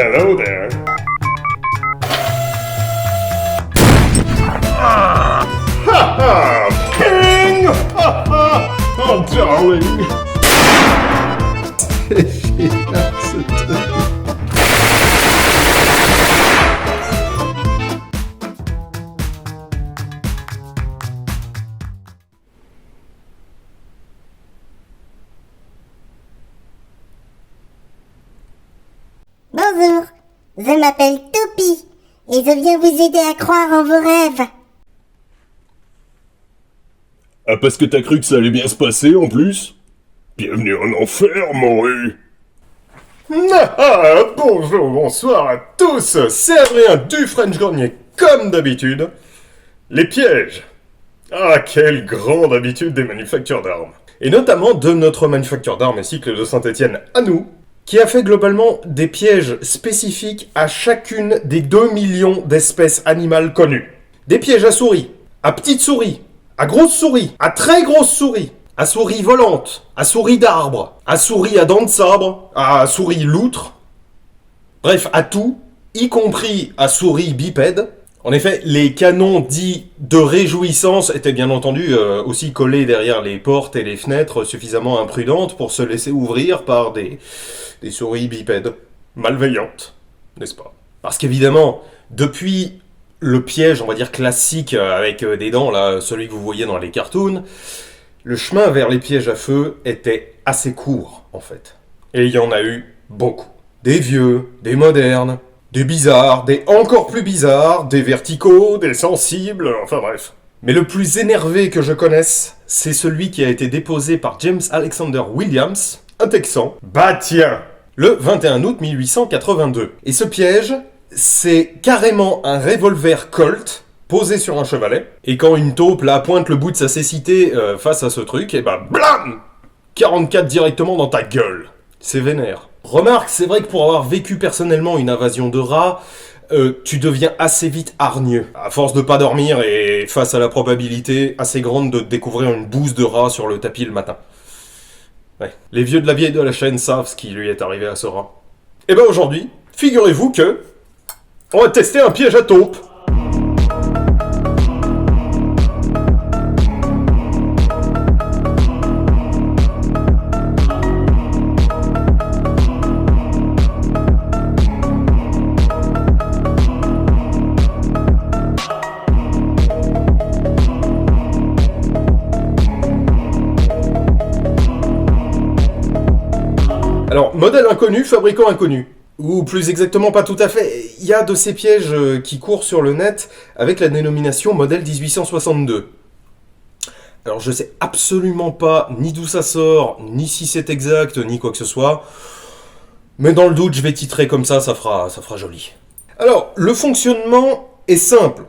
Hello there. Ha ha! Ping! Ha ha! Oh, darling! Bonjour, je m'appelle Toupie et je viens vous aider à croire en vos rêves. Ah, parce que t'as cru que ça allait bien se passer en plus? Bienvenue en enfer, morue! Bonjour, bonsoir à tous, c'est Adrien du French Grenier, comme d'habitude. Les pièges. Ah, quelle grande habitude des manufactures d'armes. Et notamment de notre manufacture d'armes et cycle de Saint-Étienne à nous, qui a fait globalement des pièges spécifiques à chacune des 2 millions d'espèces animales connues. Des pièges à souris, à petites souris, à grosses souris, à très grosses souris, à souris volantes, à souris d'arbres, à souris à dents de sabre, à souris loutres, bref, à tout, y compris à souris bipèdes. En effet, les canons dits de réjouissance étaient bien entendu aussi collés derrière les portes et les fenêtres suffisamment imprudentes pour se laisser ouvrir par des souris bipèdes malveillantes, n'est-ce pas? Parce qu'évidemment, depuis le piège, on va dire classique avec des dents, là, celui que vous voyez dans les cartoons, le chemin vers les pièges à feu était assez court, en fait. Et il y en a eu beaucoup. Des vieux, des modernes, des bizarres, des encore plus bizarres, des verticaux, des sensibles, enfin bref. Mais le plus énervé que je connaisse, c'est celui qui a été déposé par James Alexander Williams, un Texan. Bah tiens, le 21 août 1882. Et ce piège, c'est carrément un revolver Colt posé sur un chevalet. Et quand une taupe là pointe le bout de sa cécité face à ce truc, et bah blam 44 directement dans ta gueule. C'est vénère. Remarque, c'est vrai que pour avoir vécu personnellement une invasion de rats, tu deviens assez vite hargneux. À force de pas dormir et face à la probabilité assez grande de découvrir une bouse de rat sur le tapis le matin. Ouais. Les vieux de la vieille de la chaîne savent ce qui lui est arrivé à ce rat. Et ben aujourd'hui, figurez-vous que on va tester un piège à taupe. Alors, modèle inconnu, fabricant inconnu. Ou plus exactement pas tout à fait, il y a de ces pièges qui courent sur le net avec la dénomination modèle 1862. Alors je sais absolument pas ni d'où ça sort, ni si c'est exact, ni quoi que ce soit. Mais dans le doute, je vais titrer comme ça fera joli. Alors, le fonctionnement est simple.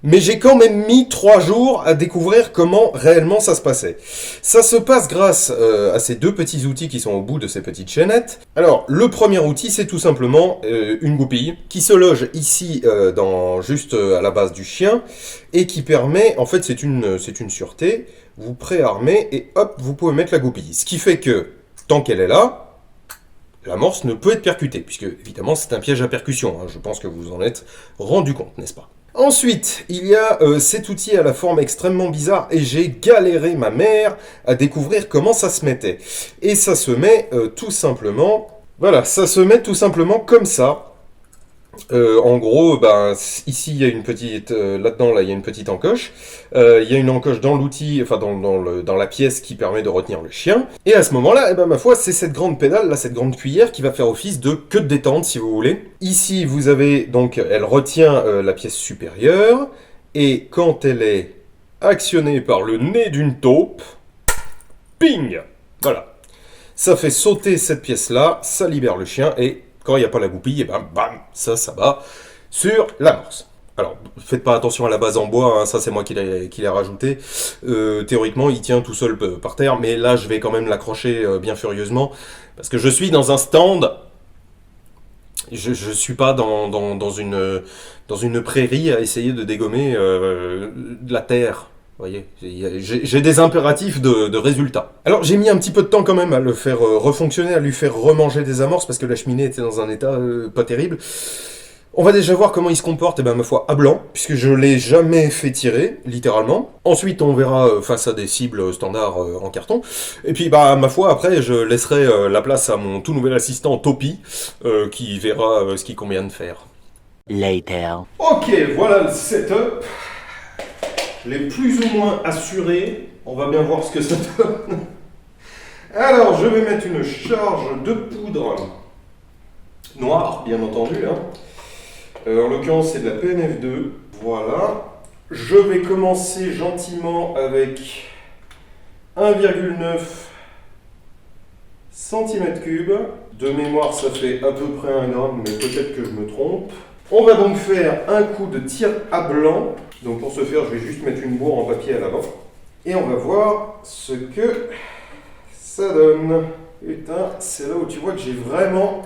Mais j'ai quand même mis 3 jours à découvrir comment réellement ça se passait. Ça se passe grâce à ces 2 petits outils qui sont au bout de ces petites chaînettes. Alors, le premier outil, c'est tout simplement une goupille qui se loge ici, juste à la base du chien, et qui permet, en fait, c'est une sûreté, vous préarmez et hop, vous pouvez mettre la goupille. Ce qui fait que, tant qu'elle est là, l'amorce ne peut être percutée, puisque évidemment c'est un piège à percussion, hein, je pense que vous en êtes rendu compte, n'est-ce pas? Ensuite, il y a cet outil à la forme extrêmement bizarre, et j'ai galéré ma mère à découvrir comment ça se mettait. Et ça se met tout simplement, voilà, ça se met tout simplement comme ça. En gros, ben, ici il y a une petite, là-dedans là il y a une petite encoche. Il y a une encoche dans l'outil, enfin dans la pièce qui permet de retenir le chien. Et à ce moment-là, eh ben ma foi, c'est cette grande pédale, là, cette grande cuillère qui va faire office de queue de détente si vous voulez. Ici vous avez donc, elle retient la pièce supérieure, et quand elle est actionnée par le nez d'une taupe, ping, voilà, ça fait sauter cette pièce-là, ça libère le chien et quand il n'y a pas la goupille, et ben bam, ça va sur l'amorce. Alors, faites pas attention à la base en bois, hein, ça c'est moi qui l'ai rajouté. Théoriquement, il tient tout seul par terre, mais là je vais quand même l'accrocher bien furieusement, parce que je suis dans un stand, je suis pas dans une prairie à essayer de dégommer de la terre. voyez, j'ai des impératifs de résultats. Alors j'ai mis un petit peu de temps quand même à le faire refonctionner, à lui faire remanger des amorces, parce que la cheminée était dans un état pas terrible. On va déjà voir comment il se comporte, et ben ma foi, à blanc, puisque je l'ai jamais fait tirer, littéralement. Ensuite, on verra face à des cibles standards en carton. Et puis, bah, ma foi, après, je laisserai la place à mon tout nouvel assistant Topi, qui verra ce qu'il convient de faire. Later. Ok, voilà le setup. Je l'ai plus ou moins assuré. On va bien voir ce que ça donne. Alors, je vais mettre une charge de poudre noire, bien entendu. En l'occurrence, c'est de la PNF2. Voilà. Je vais commencer gentiment avec 1,9 cm3. De mémoire, ça fait à peu près 1 gramme, mais peut-être que je me trompe. On va donc faire un coup de tir à blanc. Donc pour ce faire, je vais juste mettre une bourre en papier à l'avant. Et on va voir ce que ça donne. Putain, c'est là où tu vois que j'ai vraiment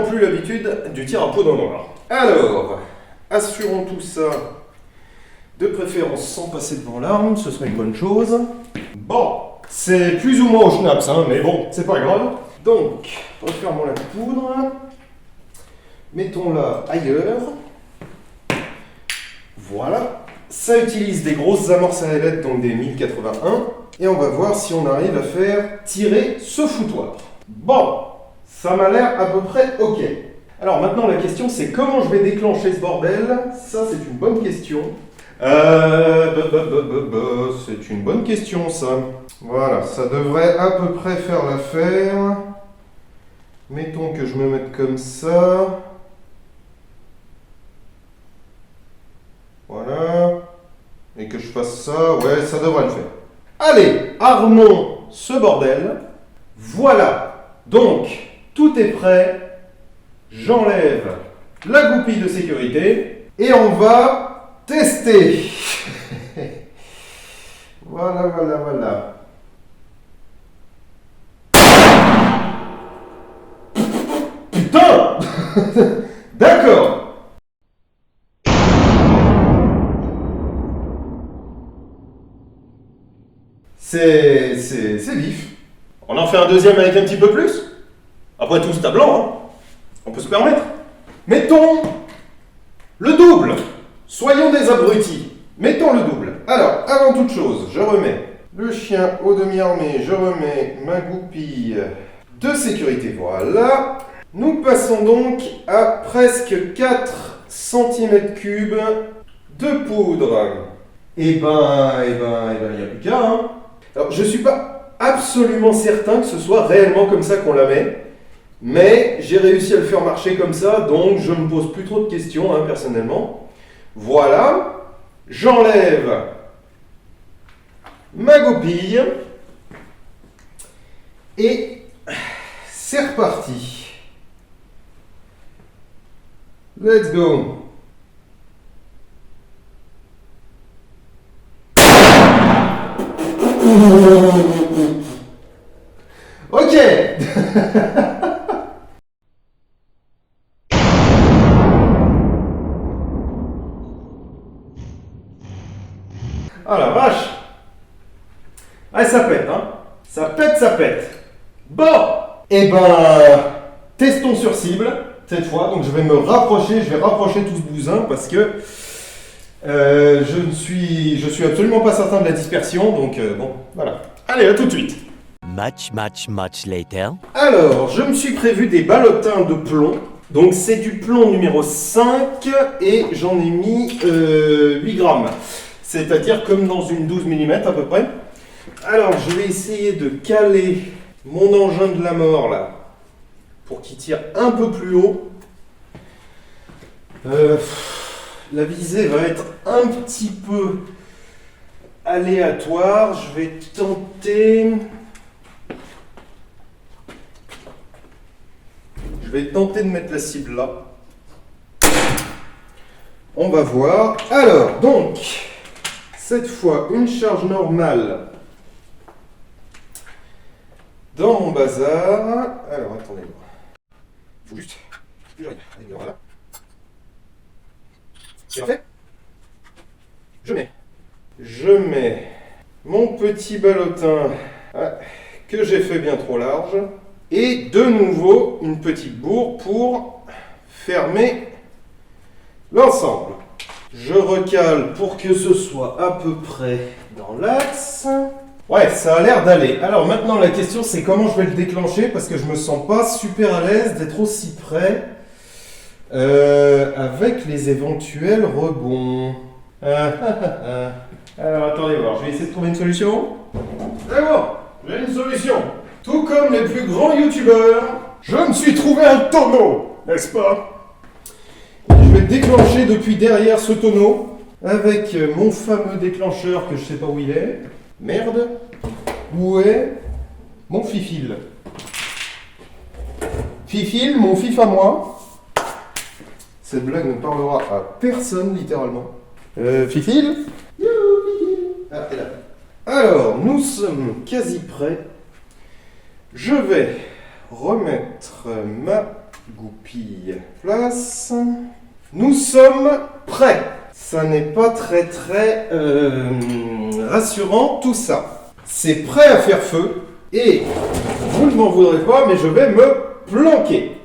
plus l'habitude du tir à poudre noire. Alors, assurons tout ça, de préférence sans passer devant l'arme, ce serait une bonne chose. Bon, c'est plus ou moins au schnaps, mais bon, c'est pas grave. Donc, refermons la poudre. Mettons-la ailleurs. Voilà. Ça utilise des grosses amorces à ailettes, donc des 1081. Et on va voir si on arrive à faire tirer ce foutoir. Bon, ça m'a l'air à peu près ok. Alors maintenant la question c'est comment je vais déclencher ce bordel. Ça c'est une bonne question. C'est une bonne question ça. Voilà, ça devrait à peu près faire l'affaire. Mettons que je me mette comme ça. Voilà. Et que je fasse ça. Ouais, ça devrait le faire. Allez, armons ce bordel. Voilà. Donc, tout est prêt. J'enlève la goupille de sécurité. Et on va tester. Voilà. Putain. D'accord. C'est vif. On en fait un deuxième avec un petit peu plus. Après tout, c'est à blanc, On peut se permettre. Mettons le double. Soyons des abrutis. Mettons le double. Alors, avant toute chose, je remets le chien au demi-armé. Je remets ma goupille de sécurité. Voilà. Nous passons donc à presque 4 cm3 de poudre. Il n'y a plus qu'à, Alors, je ne suis pas absolument certain que ce soit réellement comme ça qu'on la met, mais j'ai réussi à le faire marcher comme ça, donc je ne me pose plus trop de questions, personnellement. Voilà, j'enlève ma goupille, et c'est reparti. Let's go. Ok. Ah la vache. Ah ça pète, Ça pète. Bon. Eh ben, testons sur cible cette fois. Donc je vais rapprocher tout ce bousin parce que je suis absolument pas certain de la dispersion. Donc bon, voilà. Allez, à tout de suite. Much later. Alors, je me suis prévu des ballotins de plomb. Donc c'est du plomb numéro 5 et j'en ai mis 8 grammes. C'est-à-dire comme dans une 12 mm à peu près. Alors, je vais essayer de caler mon engin de la mort là pour qu'il tire un peu plus haut. La visée va être un petit peu aléatoire. Je vais tenter de mettre la cible là. On va voir. Alors, donc, cette fois, une charge normale dans mon bazar. Alors, attendez. Il faut juste que j'arrive. Allez, voilà. C'est fait. Je mets Je mets mon petit ballotin que j'ai fait bien trop large. Et de nouveau, une petite bourre pour fermer l'ensemble. Je recale pour que ce soit à peu près dans l'axe. Ouais, ça a l'air d'aller. Alors maintenant, la question, c'est comment je vais le déclencher parce que je me sens pas super à l'aise d'être aussi près avec les éventuels rebonds. Alors attendez voir, je vais essayer de trouver une solution. D'accord, j'ai une solution. Tout comme les plus grands youtubeurs, je me suis trouvé un tonneau, n'est-ce pas? Je vais déclencher depuis derrière ce tonneau avec mon fameux déclencheur que je sais pas où il est. Merde, où est mon fifil? Fifil, mon fif à moi. Cette blague ne parlera à personne littéralement. Fifil? Ah, et là. Alors, nous sommes quasi prêts. Je vais remettre ma goupille en place. Nous sommes prêts. Ça n'est pas très rassurant tout ça. C'est prêt à faire feu et vous ne m'en voudrez pas, mais je vais me planquer.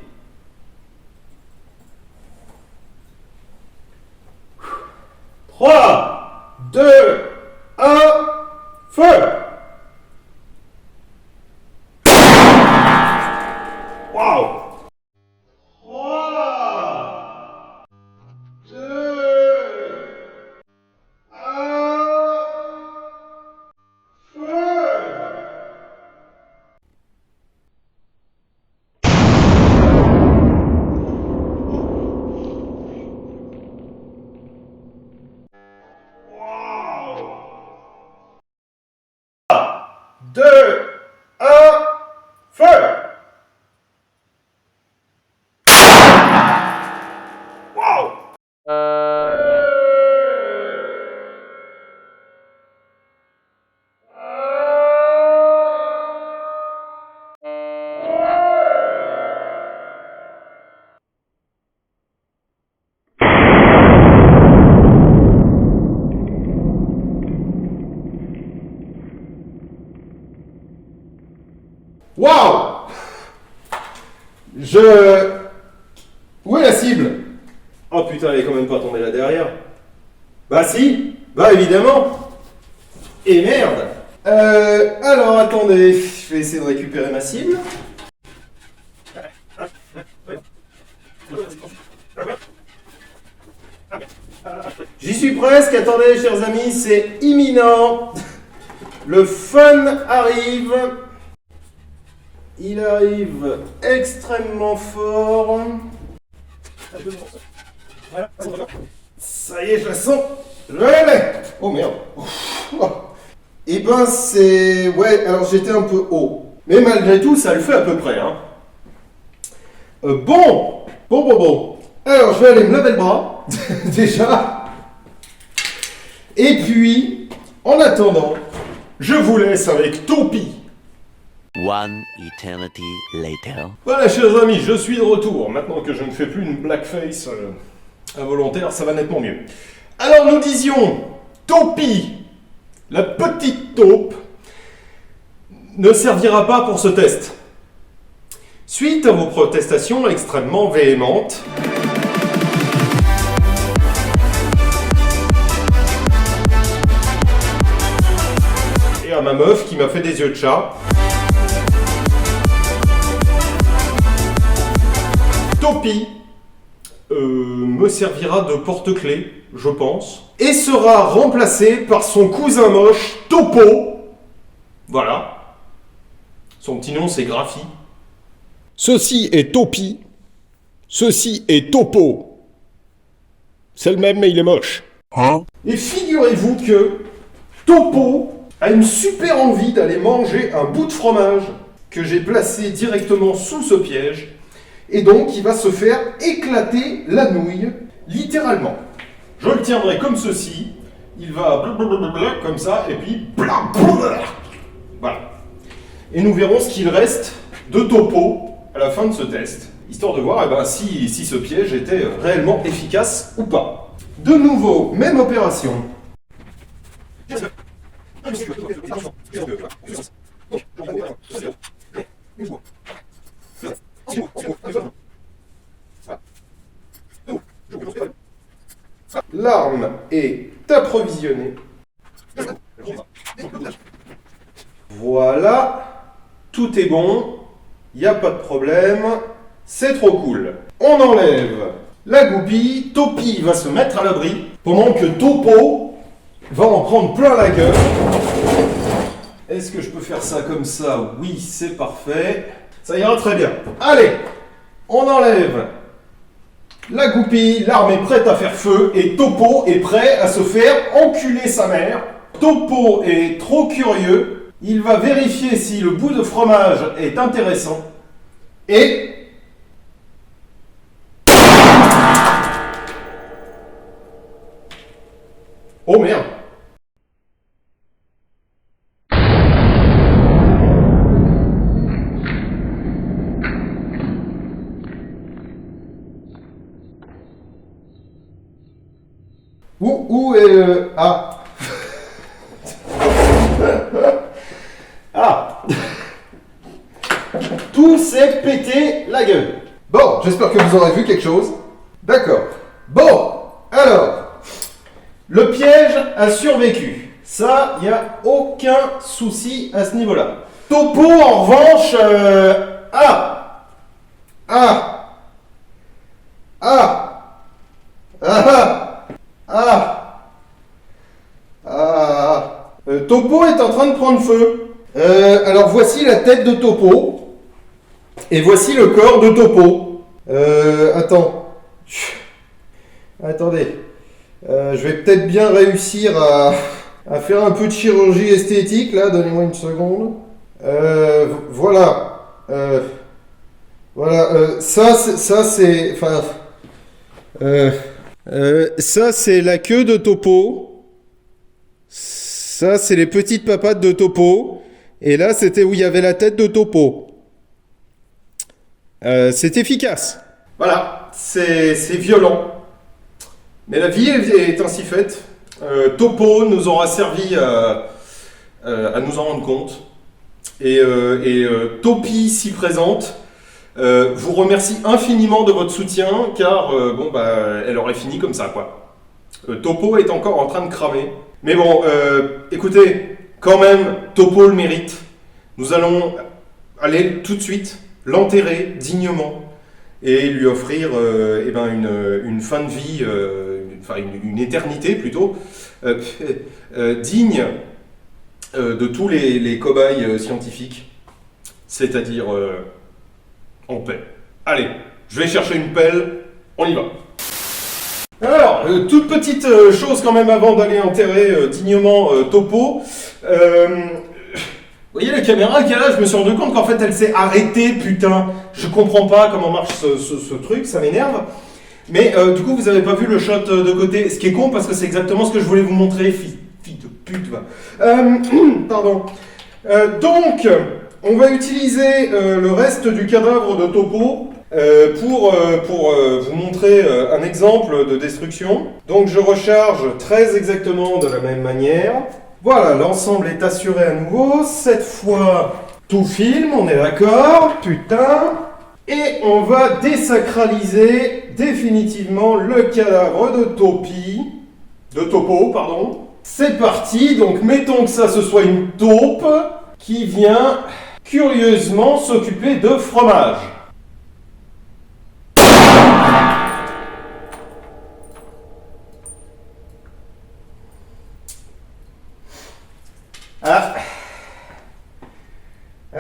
Trois, 2, 1, feu! Waouh! 3, 2, 1, feu! Waouh! 2, 1, feu! Waouh! Waouh! Où est la cible? Oh putain, elle est quand même pas tombée là derrière. Bah si! Bah évidemment! Et merde! Alors attendez, je vais essayer de récupérer ma cible. J'y suis presque, attendez chers amis, c'est imminent. Le fun arrive. Il arrive extrêmement fort. Ça y est, je la sens. Je l'ai. Oh merde. Et ben c'est... Ouais, alors j'étais un peu haut. Mais malgré tout, ça le fait à peu près. Hein. Bon. Alors je vais aller me laver le bras. Déjà. Et puis, en attendant, je vous laisse avec Topi. One eternity later. Voilà, chers amis, je suis de retour. Maintenant que je ne fais plus une blackface involontaire, ça va nettement mieux. Alors, nous disions, Topi, la petite taupe, ne servira pas pour ce test. Suite à vos protestations extrêmement véhémentes, et à ma meuf qui m'a fait des yeux de chat, Topi me servira de porte-clés, je pense, et sera remplacé par son cousin moche, Topo. Voilà. Son petit nom, c'est Graphie. Ceci est Topi. Ceci est Topo. C'est le même, mais il est moche. Et figurez-vous que Topo a une super envie d'aller manger un bout de fromage que j'ai placé directement sous ce piège. Et donc, il va se faire éclater la nouille, littéralement. Je le tiendrai comme ceci. Il va blablabla comme ça, et puis blablabla. Voilà. Et nous verrons ce qu'il reste de Topo à la fin de ce test, histoire de voir si ce piège était réellement efficace ou pas. De nouveau, même opération. L'arme est approvisionnée. Voilà, tout est bon, il n'y a pas de problème, c'est trop cool. On enlève la goupille, Topi va se mettre à l'abri, pendant que Topo va en prendre plein la gueule. Est-ce que je peux faire ça comme ça? Oui, c'est parfait. Ça ira très bien. Allez, on enlève la goupille, l'arme est prête à faire feu et Topo est prêt à se faire enculer sa mère. Topo est trop curieux, il va vérifier si le bout de fromage est intéressant et... Oh merde! Où est le... Ah. Ah. Tout s'est pété la gueule. Bon, j'espère que vous aurez vu quelque chose. D'accord. Bon, alors, le piège a survécu. Ça, il n'y a aucun souci à ce niveau-là. Topo, en revanche... Ah. Ah. Ah. Ah. Ah. Ah. Topo est en train de prendre feu. Alors voici la tête de Topo. Et voici le corps de Topo. Attends. Attendez. Je vais peut-être bien réussir à faire un peu de chirurgie esthétique là. Donnez-moi une seconde. Voilà. Voilà. Ça c'est... Enfin... ça, c'est la queue de Topo. Ça, c'est les petites papates de Topo. Et là, c'était où il y avait la tête de Topo. C'est efficace. Voilà, c'est violent. Mais la vie est ainsi faite. Topo nous aura servi à nous en rendre compte. Et Topi, si présente, vous remercie infiniment de votre soutien, car elle aurait fini comme ça, quoi. Topo est encore en train de cramer. Mais bon, écoutez, quand même, Topo le mérite. Nous allons aller tout de suite l'enterrer dignement et lui offrir une fin de vie, une éternité plutôt, digne de tous les cobayes scientifiques, c'est-à-dire en paix. Allez, je vais chercher une pelle, on y va. Alors, toute petite chose quand même avant d'aller enterrer dignement Topo. Vous voyez la caméra qu'il y a là, je me suis rendu compte qu'en fait elle s'est arrêtée, putain. Je comprends pas comment marche ce truc, ça m'énerve. Mais du coup, vous avez pas vu le shot de côté, ce qui est con parce que c'est exactement ce que je voulais vous montrer, fille de pute, va. Pardon. Donc, on va utiliser le reste du cadavre de Topo pour vous montrer un exemple de destruction. Donc, je recharge très exactement de la même manière. Voilà, l'ensemble est assuré à nouveau. Cette fois, tout filme, on est d'accord. Putain. Et on va désacraliser définitivement le cadavre de Topo, pardon. C'est parti, donc mettons que ça ce soit une taupe qui vient curieusement s'occuper de fromage.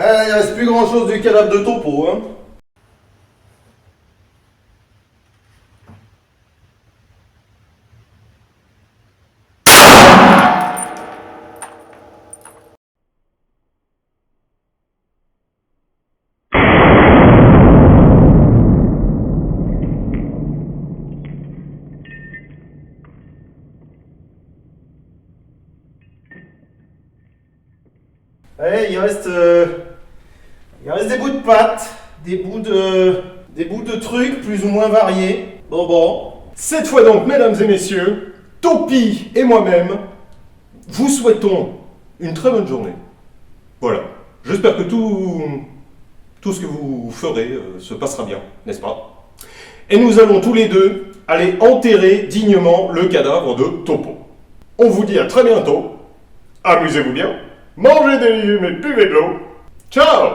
Ah, il reste plus grand chose du cadavre de Topo, hein. Ouais, il reste des bouts de pâte, des bouts de trucs plus ou moins variés. Bon. Cette fois donc, mesdames et messieurs, Topi et moi-même, vous souhaitons une très bonne journée. Voilà. J'espère que tout ce que vous ferez se passera bien, n'est-ce pas? Et nous allons tous les deux aller enterrer dignement le cadavre de Topo. On vous dit à très bientôt. Amusez-vous bien. Mangez des légumes et buvez de l'eau. Ciao!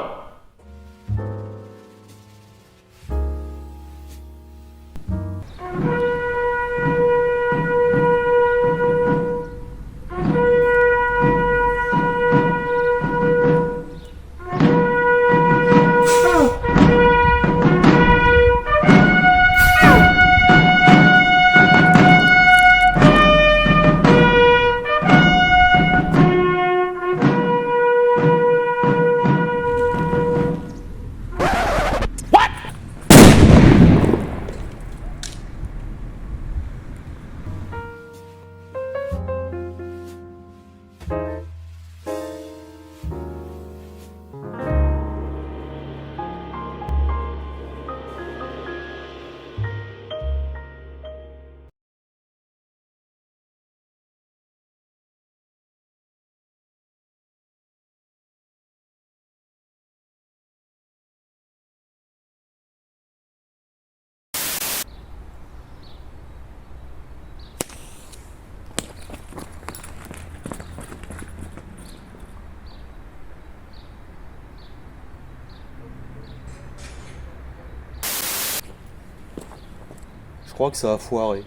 Je crois que ça a foiré.